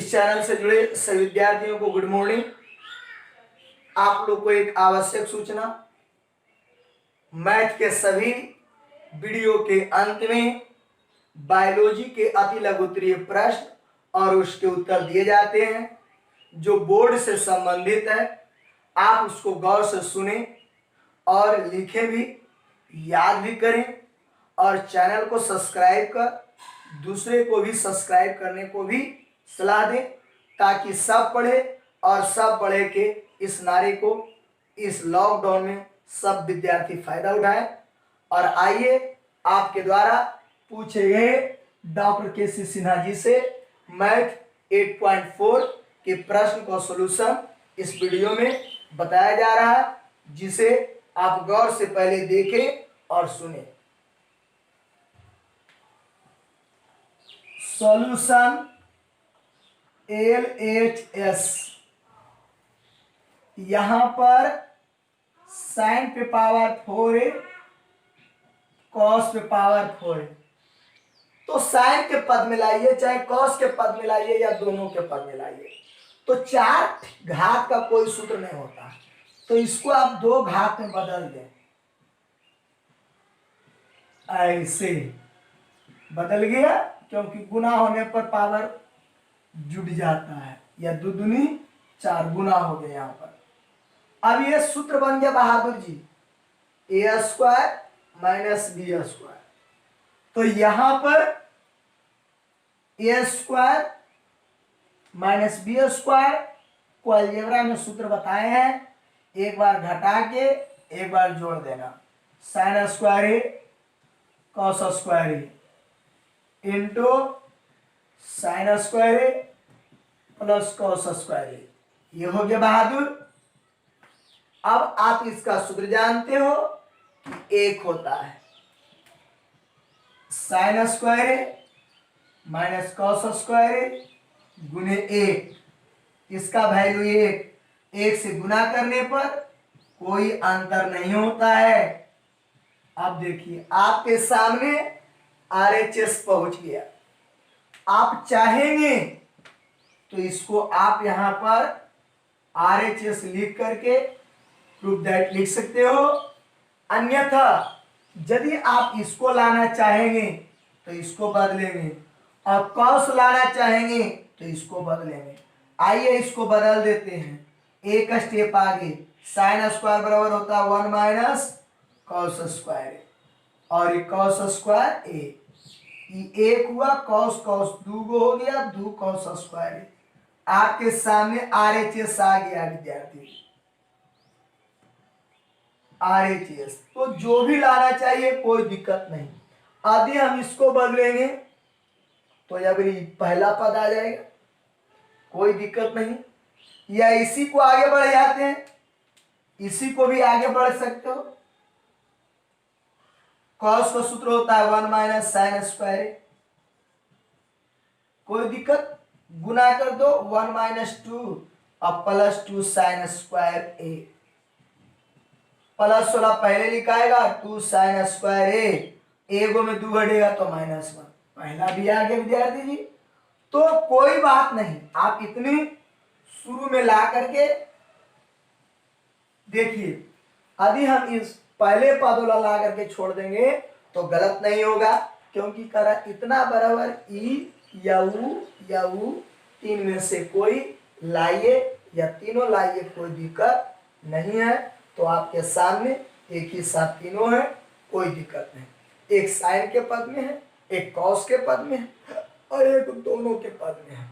इस चैनल से जुड़े सभी विद्यार्थियों को गुड मॉर्निंग। आप लोग को एक आवश्यक सूचना, मैथ के सभी वीडियो के अंत में बायोलॉजी के अति लघुत्तरीय प्रश्न और उसके उत्तर दिए जाते हैं जो बोर्ड से संबंधित है। आप उसको गौर से सुने और लिखें भी, याद भी करें और चैनल को सब्सक्राइब कर दूसरे को भी सब्सक्राइब करने को भी सलाह दें ताकि सब पढ़े और सब पढ़े के इस नारे को इस लॉकडाउन में सब विद्यार्थी फायदा उठाएं। और आइए आपके द्वारा पूछे गए डॉक्टर के.सी. सिन्हा जी से मैथ 8.4 के प्रश्न का सॉल्यूशन इस वीडियो में बताया जा रहा है, जिसे आप गौर से पहले देखें और सुने। सॉल्यूशन LHS, यहां पर साइन पे पावर 4 है, कॉस पे पावर 4 है। तो साइन के पद में लाइए चाहे कॉस के पद में लाइए या दोनों के पद में लाइए, तो 4 घात का कोई सूत्र नहीं होता, तो इसको आप 2 घात में बदल दें। ऐसे बदल गया क्योंकि गुना होने पर पावर जुड़ जाता है, या 2 दूनी 4 गुना हो गया यहाँ पर। अब ये सूत्र बन गया बहादुर जी, a² - b²। तो यहां पर a² - b² को अलजेब्रा में सूत्र बताए हैं, एक बार घटा के एक बार जोड़ देना। sin² a cos² a into sin² a plus cos² a, ये हो गया बहादुर। अब आप इसका सूत्र जानते हो कि 1 होता है sin² a minus cos² a गुने 1, इसका वैल्यू 1 से गुना करने पर कोई अंतर नहीं होता है। अब देखिए आपके सामने RHS पहुंच गया। आप चाहेंगे तो इसको आप यहां पर RHS लिख करके प्रूफ दैट लिख सकते हो, अन्यथा यदि आप इसको लाना चाहेंगे तो इसको बदलेंगे और कॉस लाना चाहेंगे तो इसको बदलेंगे। आइए इसको बदल देते हैं, एक स्टेप आगे। sin² बराबर होता है 1 माइनस cos² और ये cos² a, ये 1 हुआ, cos 2 हो गया, 2 cos²। आपके सामने RHS आ गया विद्यार्थी, RHS। तो जो भी लाना चाहिए कोई दिक्कत नहीं। यदि हम इसको बदलेंगे तो या फिर पहला पद आ जाएगा, कोई दिक्कत नहीं, या इसी को आगे बढ़ जाते हैं, इसी को भी आगे बढ़ सकते हो। cos का सूत्र होता है 1 माइनस sin², कोई दिक्कत, गुना कर दो 1 माइनस 2 और प्लस 2 sin²a, प्लस वाला पहले लिखाएगा 2 sin²a, एगो में 2 घटेगा तो -1, पहला भी आ गया विद्यार्थी जी। तो कोई बात नहीं, आप इतनी शुरू में ला करके देखिए, यदि हम इस पहले पद वाला ला करके छोड़ देंगे तो गलत नहीं होगा, क्योंकि करा इतना बराबर ई या उ 3 में से कोई लाइए या तीनों लाइए, कोई दिक्कत नहीं है। तो आपके सामने एक ही साथ तीनों है, कोई दिक्कत नहीं। एक साइन के पद में है, एक कॉस के पद में है और एक दोनों के पद में है।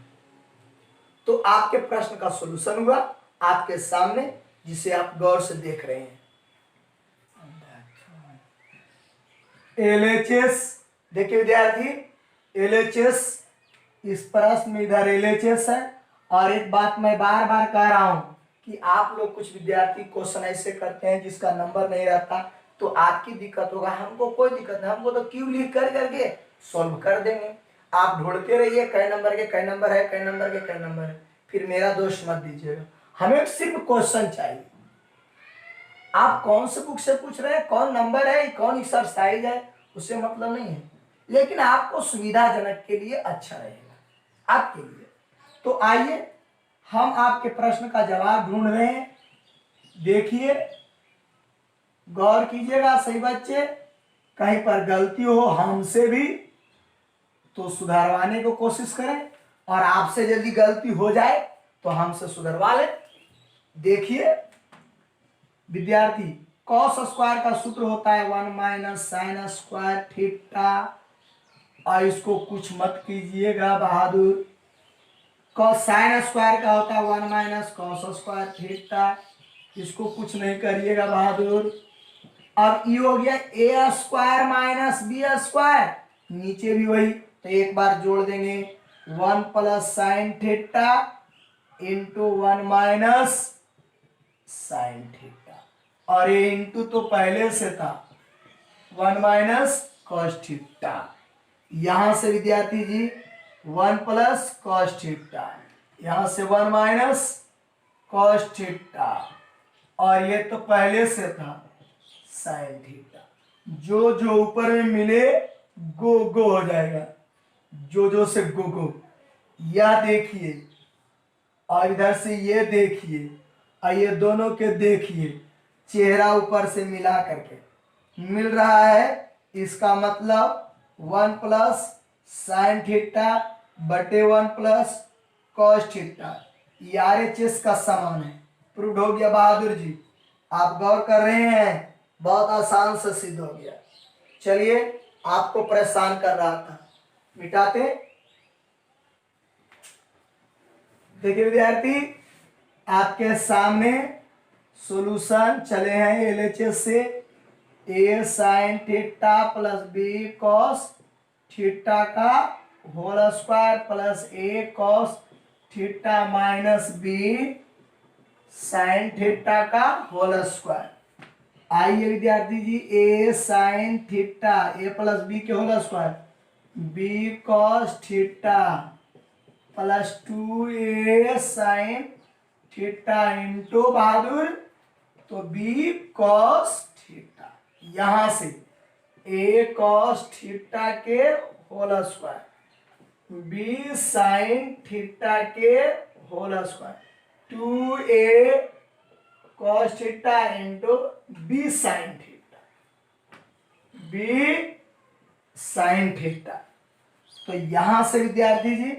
तो आपके प्रश्न का सॉल्यूशन हुआ आपके सामने, जिसे आप गौर से देख रहे हैं। LHS देखिए विद्यार्थी, LHS इस प्रश्न में इधर LHS है। और एक बात मैं बार बार कह रहा हूं कि आप लोग कुछ विद्यार्थी क्वेश्चन ऐसे करते हैं जिसका नंबर नहीं रहता, तो आपकी दिक्कत होगा, हमको कोई दिक्कत नहीं, हमको तो क्यों लिख कर करके सॉल्व कर देंगे। आप ढूंढते रहिए कई नंबर के कई नंबर है, कई नंबर के कई नंबर है, फिर मेरा दोष मत दीजिएगा। हमें सिर्फ क्वेश्चन चाहिए। आप कौन से बुक से पूछ रहे हैं, कौन नंबर है, कौन एक्सरसाइज है, उससे मतलब नहीं है, लेकिन आपको सुविधाजनक के लिए अच्छा रहेगा आपके लिए। तो आइए हम आपके प्रश्न का जवाब ढूंढ रहे हैं। देखिए, गौर कीजिएगा सही बच्चे, कहीं पर गलती हो हमसे भी तो सुधारवाने को कोशिश करें, और आपसे यदि गलती हो जाए तो हमसे सुधरवा लें। देखिए विद्यार्थी, कॉस स्क्वायर का सूत्र होता है 1 माइनस साइन स्क्वायर थीटा, और इसको कुछ मत कीजिएगा बहादुर। कॉस साइन स्क्वायर का होता है 1 माइनस कॉस स्क्वायर थीटा, इसको कुछ नहीं करिएगा बहादुर। अब ये हो गया ए स्क्वायर माइनस बी स्क्वायर, नीचे भी वही, तो एक बार जोड़ देंगे 1 plus sign theta into 1 minus sine theta, और ये इंटू तो पहले से था 1 माइनस कॉस थीटा। यहां से विद्यार्थी जी 1 प्लस कॉस थीटा, यहां से 1 माइनस कॉस थीटा, और ये तो पहले से था साइन थीटा। जो जो ऊपर में मिले गो गो हो जाएगा, जो से गो गो। यह देखिए, और इधर से ये देखिए, और ये दोनों के देखिए, चेहरा ऊपर से मिला करके मिल रहा है, इसका मतलब 1 प्लस साइन थीटा बटे 1 प्लस कॉस थीटा, ये RHS का समान है। प्रूव हो गया बहादुर जी, आप गौर कर रहे हैं, बहुत आसान से सिद्ध हो गया। चलिए, आपको परेशान कर रहा था, मिटाते। देखिए विद्यार्थी, आपके सामने सॉल्यूशन चले हैं LHS से। A sine theta plus B cos theta का whole square plus A cos theta minus B sine theta का होल स्क्वायर। आइए विद्यार्थी जी, A sine theta A plus B के whole square, B cos theta plus 2a sine theta into बहादुर, तो B cos theta, यहां से a cos theta के whole square, B sine theta के whole square, 2a cos theta into B sine theta, b sine theta. तो यहां से विद्यार्थी जी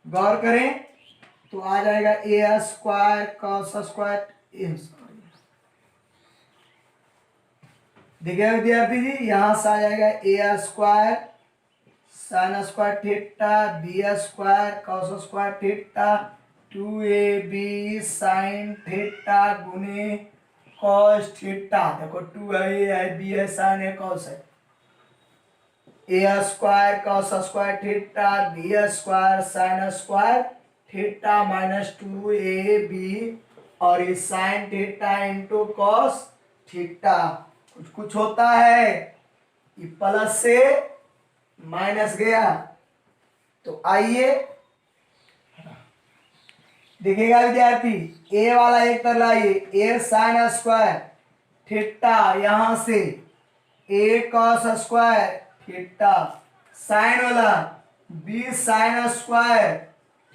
गौर करें तो आ जाएगा A square cos square A, देखिए विद्यार्थी जी, यहां से आ जाएगा A square sine square theta B square cos square theta 2ab sine theta गुने कॉस थीटा। देखो 2 है, ए है, बी है, साइन है, कॉस है, A square cos square theta B square sine square theta minus 2ab, और ये sine theta into cos theta. कुछ कुछ होता है, ये प्लस से माइनस गया, तो आइए देखिएगा विद्यार्थी, ए वाला एक तरह लाइए, ए साइन स्क्वायर थीटा, यहां से ए कॉस स्क्वायर थीटा, साइन वाला बी साइन स्क्वायर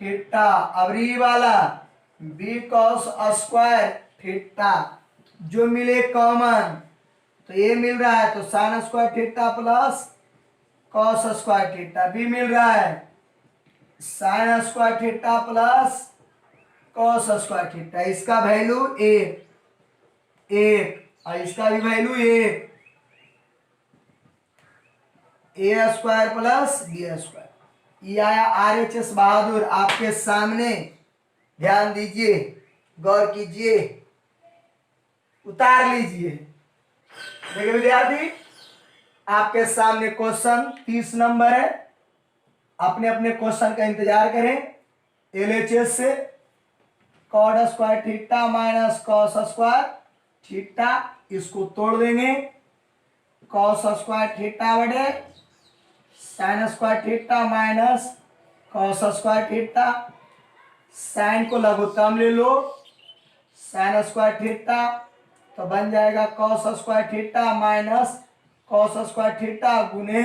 थीटा, अबरी वाला बी कॉस स्क्वायर थीटा, जो मिले कॉमन, तो ये मिल रहा है, तो sine square theta plus cos square theta, B मिल रहा है sine square theta plus cos square theta, इसका वैल्यू एक और इसका भी वैल्यू एक, A square plus B square. ये आया RHS बहादुर आपके सामने, ध्यान दीजिए, गौर कीजिए, उतार लीजिए। देखिए विद्यार्थी, आपके सामने क्वेश्चन 30 नंबर है, अपने अपने क्वेश्चन का इंतजार करें। LHS से cot square theta minus cos square theta, इसको तोड़ देंगे, कॉस स्क्वायर थीटा बटे sine square theta minus cos square theta, sine को लघुत्तम ले लो, साइन स्क्वायर थीटा, तो बन जाएगा cos square theta minus cos square theta गुने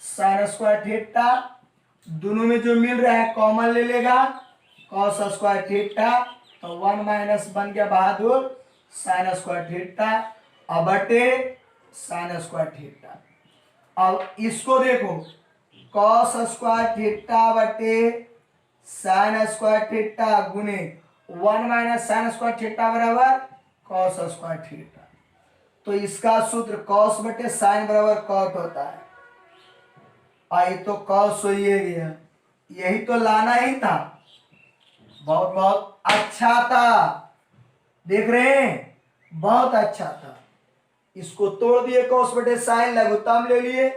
साइन स्क्वायर थीटा, दोनों में जो मिल रहा है कॉमन ले लेगा, कॉस स्क्वायर थीटा, तो 1 माइनस बन गया बहादुर साइन स्क्वायर थीटा और बटे साइन स्क्वायर थीटा। अब इसको देखो, कॉस स्क्वायर थीटा बटे साइन स्क्वायर थीटा गुने 1 माइनस साइन स्क्वायर थीटा बराबर कॉस स्क्वायर थीटा। तो इसका सूत्र कॉस बटे साइन बराबर कॉट होता है। आई तो कॉस हो ही गया, यही तो लाना ही था। बहुत बहुत अच्छा था, देख रहे हैं, बहुत अच्छा था। इसको तोड़ दिए, कॉस बटे साइन लघुत्तम ले लिए,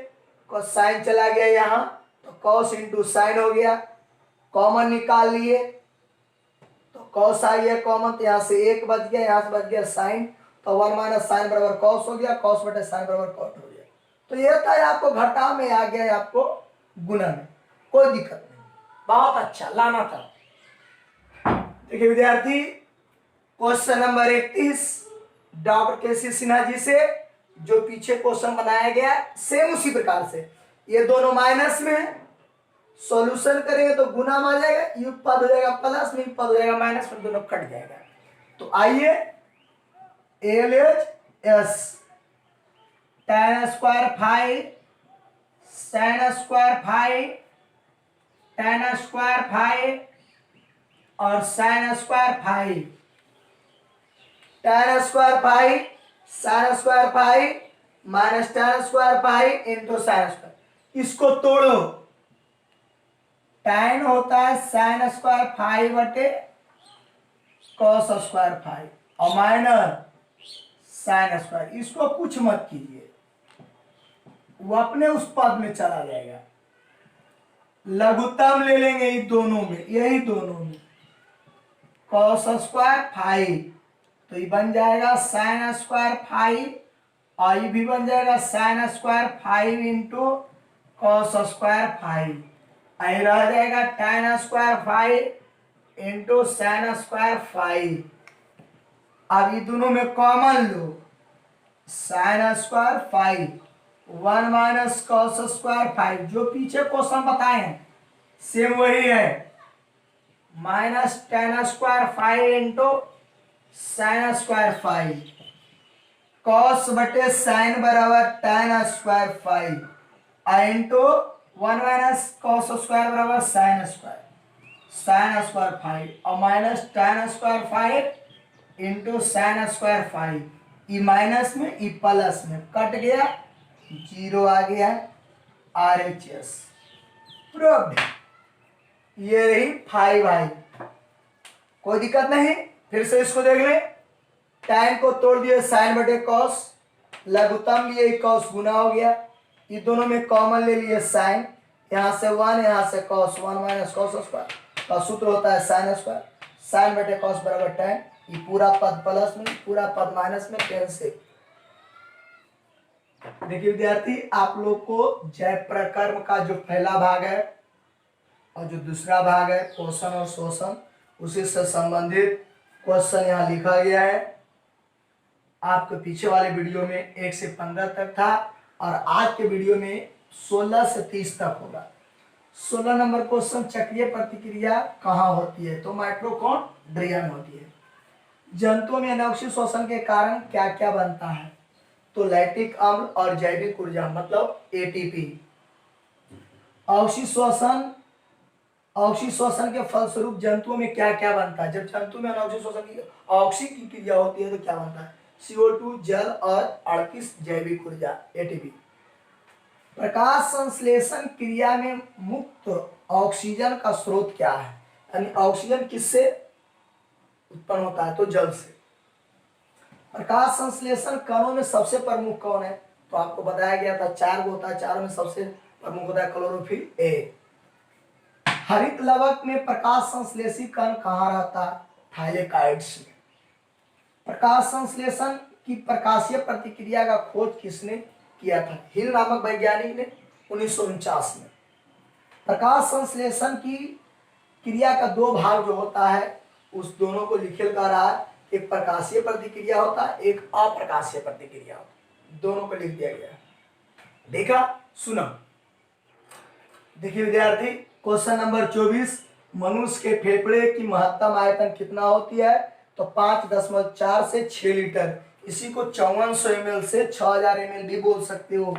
कॉस साइन चला गया यहाँ, तो कॉस इंटू साइन हो गया, कॉमन निकाल लिए तो कॉस आ गया कॉमन, तो यहाँ से एक बच गया, यहाँ से बच गया साइन, तो 1 माइनस साइन बराबर कॉस हो गया, कॉस बटे साइन बराबर कॉट हो गया। तो ये था आपको घटा में, आ गया आपको गुना में, कोई दिक्कत नहीं, बहुत अच्छा लाना था। देखिए विद्यार्थी, क्वेश्चन नंबर 31 डॉक्टर के सी सिन्हा जी से जो पीछे क्वेश्चन बनाया गया सेम उसी प्रकार से, ये दोनों माइनस में है, सॉल्यूशन करेंगे तो गुना में आ जाएगा, युग पद हो जाएगा प्लस में, पद हो जाएगा माइनस में, दोनों कट जाएगा। तो आइए LHS tan square five sin square five tan square five और sin square five, tan square five sin square five minus tan square five into sin square. इसको तोड़ो, tan होता है sin स्क्वायर फाइव बटे cos square five और minus sin square, इसको कुछ मत कीजिए, वो अपने उस पद में चला जाएगा। लघुत्तम ले लेंगे इन दोनों में, यही दोनों में cos स्क्वायर फाइव, तो ये बन जाएगा sin स्क्वायर फाइव और ये भी बन जाएगा sin square five into cos square five, आई रह जाएगा tan square five into sin square five. अब ये दोनों में कॉमन लो, sin square five 1 minus cos square five, जो पीछे क्वेश्चन बताए हैं सेम वही है, minus tan square five into sin square five, cos बटे साइन बराबर tan square five into 1 minus cos square बराबर साइन स्क्वायर फाइव और minus tan square five into sine square five, ई माइनस में ई प्लस में कट गया, zero आ गया, RHS प्रूव्ड। ये रही 5i, कोई दिक्कत नहीं। फिर से इसको देख ले, tan को तोड़ दिए साइन बटे कॉस, लघुत्तम लिए कॉस गुना हो गया, ये दोनों में कॉमन ले लिए साइन, यहाँ से 1 यहाँ से कॉस, 1 माइनस कॉस स्क्वायर का सूत्र होता है साइन स्क्वायर, साइन बटे कॉस बराबर tan, ये पूरा पद प्लस में पूरा पद माइनस में, tan से। देखिए विद्यार्थी, आप लोग को जय प्रकर्म का जो पहला भाग है और जो दूसरा भाग है पोषण और शोषण, उसी से संबंधित क्वेश्चन यहाँ लिखा गया है। आपके पीछे वाले वीडियो में 1 से 15 तक था और आज के वीडियो में 16 से 30 तक होगा। 16 नंबर क्वेश्चन, चक्रीय प्रतिक्रिया कहाँ होती है, तो माइटोकॉन्ड्रिया में होती है। जंतुओं में अनोक्सिक शोषण के कारण क्या क्या बनता है, तो लैक्टिक अम्ल और जैविक ऊर्जा मतलब ATP। अवशिष्ट शोषण के फलस्वरूप जंतुओं में क्या क्या बनता है, जब जंतु में अनवशिष्ट शोषण की ऑक्सी की क्रिया होती है तो क्या बनता है, CO2 जल और 38 जैविक ऊर्जा ATP। प्रकाश संश्लेषण क्रिया में मुक्त ऑक्सीजन का स्रोत क्या है, यानी ऑक्सीजन किससे उत्पन्न होता है, तो जल से। प्रकाश संश्लेषण कणों में सबसे प्रमुख कौन है, तो आपको बताया गया था 4 होता है, 4 में सबसे प्रमुख होता है क्लोरोफिल A। हरित लवक में प्रकाश संश्लेषी कण कहाँ रहता है, थाइलेकाइड्स में। प्रकाश संश्लेषण की प्रकाशीय प्रतिक्रिया का खोज किसने किया था, हिल नामक वैज्ञानिक ने 1949 में। प्रकाश संश्लेषण की क्रिया का 2 भाग जो होता है, उस दोनों को लिखल कर रहा है, एक प्रकाशीय प्रतिक्रिया होता है, एक अप्रकाशीय प्रतिक्रिया होता है, दोनों को लिख दिया गया। देखा, सुना। देखिए विद्यार्थी, क्वेश्चन नंबर 24, मनुष्य के फेफड़े की महत्तम आयतन कितना होती है? तो 5.4 से 6 लीटर। इसी को 5400 ml से 6000 ml भी बोल सकते हो।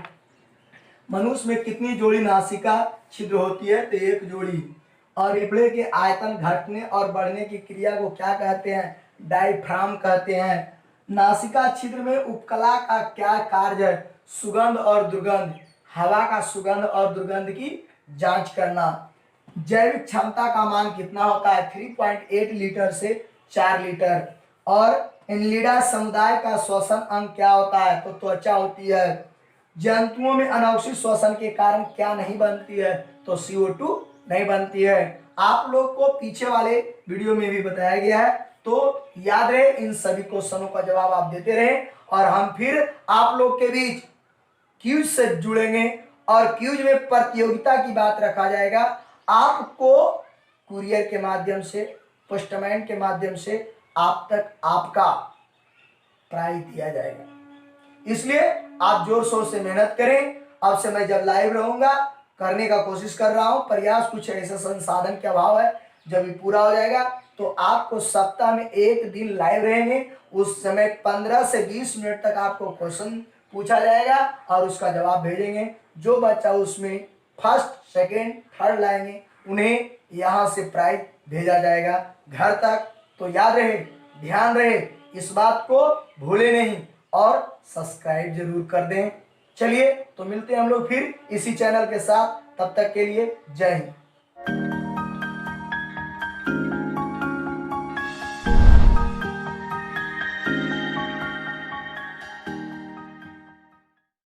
मनुष्य में कितनी जोड़ी नासिका छिद्र होती है? तो 1 जोड़ी। और फेफड़े के आयतन घटने और बढ़ने की क्रिया को क्या कहते हैं? डायफ्राम कहते हैं। नासिका छिद्र में उपकला का क्या कार्य है? सुगंध और दुर्गंध, हवा का सुगंध और दुर्गंध की जांच करना। जैविक क्षमता का मान कितना होता है? 3.8 लीटर से 4 लीटर। और इनलिडा समुदाय का श्वसन अंग क्या होता है? तो त्वचा होती है। जंतुओं में अनौक्षिक श्वसन के कारण क्या नहीं बनती है? तो CO2 नहीं बनती है। आप लोग को पीछे वाले वीडियो में भी बताया गया है, तो याद रहे, इन सभी क्वेश्चनों का जवाब आप देते रहे और हम फिर आप लोग के बीच क्यूज से जुड़ेंगे और क्यूज में प्रतियोगिता की बात रखा जाएगा। आपको कुरियर के माध्यम से, पोस्टमैन के माध्यम से आप तक आपका प्राइज दिया जाएगा। इसलिए आप जोर शोर से मेहनत करें। अब से मैं जब लाइव रहूंगा, करने का कोशिश कर रहा हूं, प्रयास कुछ ऐसे संसाधन के अभाव है, जब ये पूरा हो जाएगा तो आपको सप्ताह में 1 दिन लाइव रहेंगे। उस समय 15 से 20 मिनट तक आपको क्वेश्चन पूछा जाएगा और उसका जवाब भेजेंगे। जो बच्चा उसमें फर्स्ट, सेकेंड, थर्ड लाएंगे उन्हें यहाँ से प्राइज भेजा जाएगा घर तक। तो याद रहे, ध्यान रहे, इस बात को भूले नहीं और सब्सक्राइब जरूर कर दें। चलिए तो मिलते हैं हम लोग फिर इसी चैनल के साथ, तब तक के लिए जय हिंद।